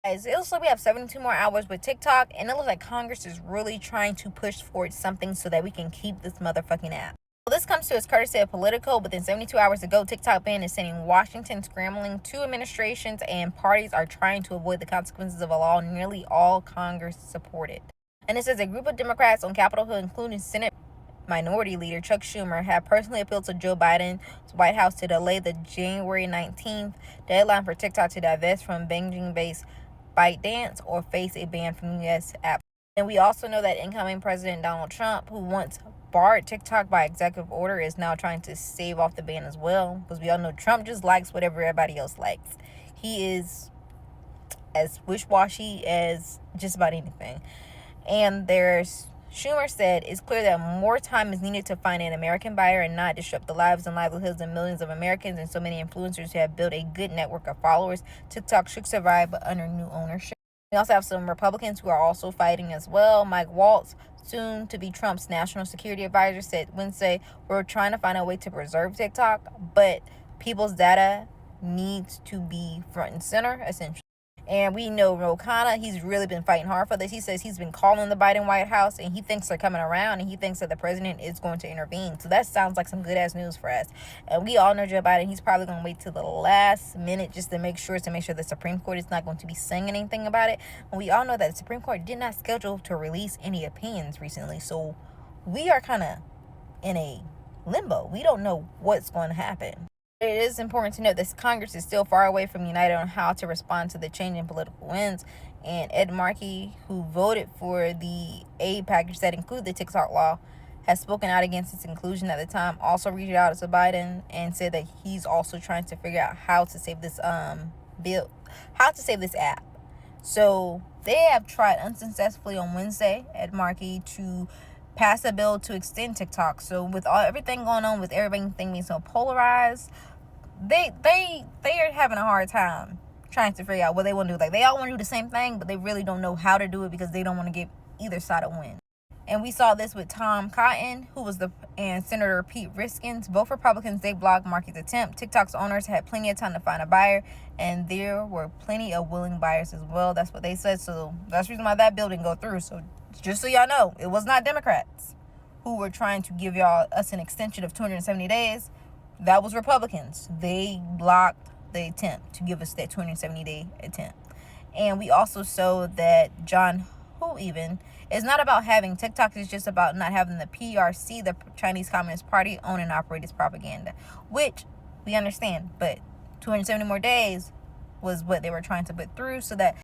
Guys, it looks like we have 72 more hours with TikTok, and it looks like Congress is really trying to push forward something so that we can keep this motherfucking app. Well, this comes to us courtesy of Politico. Within 72 hours ago, TikTok ban is sending Washington scrambling. Two administrations and parties are trying to avoid the consequences of a law nearly all Congress supported. And it says a group of Democrats on Capitol Hill, including Senate Minority Leader Chuck Schumer, have personally appealed to Joe Biden's White House to delay the January 19th deadline for TikTok to divest from Beijing-based ByteDance or face a ban from the U.S. app. And we also know that incoming President Donald Trump, who once barred TikTok by executive order, is now trying to stave off the ban as well, because we all know Trump just likes whatever everybody else likes. He is as wishy-washy as just about anything. And Schumer said it's clear that more time is needed to find an American buyer and not disrupt the lives and livelihoods of millions of Americans and so many influencers who have built a good network of followers. TikTok should survive, but under new ownership. We also have some Republicans who are also fighting as well. Mike Waltz, soon to be Trump's national security advisor, said Wednesday, "We're trying to find a way to preserve TikTok, but people's data needs to be front and center, essentially." And we know Ro Khanna, he's really been fighting hard for this. He says he's been calling the Biden White House, and he thinks they're coming around, and he thinks that the president is going to intervene. So that sounds like some good-ass news for us. And we all know Joe Biden, he's probably going to wait till the last minute just to make sure the Supreme Court is not going to be saying anything about it. And we all know that the Supreme Court did not schedule to release any opinions recently. So we are kind of in a limbo. We don't know what's going to happen. It is important to note that Congress is still far away from united on how to respond to the change in political winds. And Ed Markey, who voted for the aid package that included the TikTok law, has spoken out against its inclusion at the time. Also reached out to Biden and said that he's also trying to figure out how to save this app. So they have tried unsuccessfully on Wednesday, Ed Markey, to pass a bill to extend TikTok. So with everything going on, with everything being so polarized, they are having a hard time trying to figure out what they want to do. Like, they all want to do the same thing, but they really don't know how to do it because they don't want to give either side a win. And we saw this with Tom Cotton, and Senator Pete Riskins. Both Republicans, they blocked Markey's attempt. TikTok's owners had plenty of time to find a buyer, and there were plenty of willing buyers as well. That's what they said. So that's the reason why that bill didn't go through. So just so y'all know, it was not Democrats who were trying to give us an extension of 270 days. That was Republicans. They blocked the attempt to give us that 270-day attempt. And we also saw that John Hu even is not about having TikTok. It's just about not having the PRC, the Chinese Communist Party, own and operate its propaganda, which we understand. But 270 more days was what they were trying to put through so that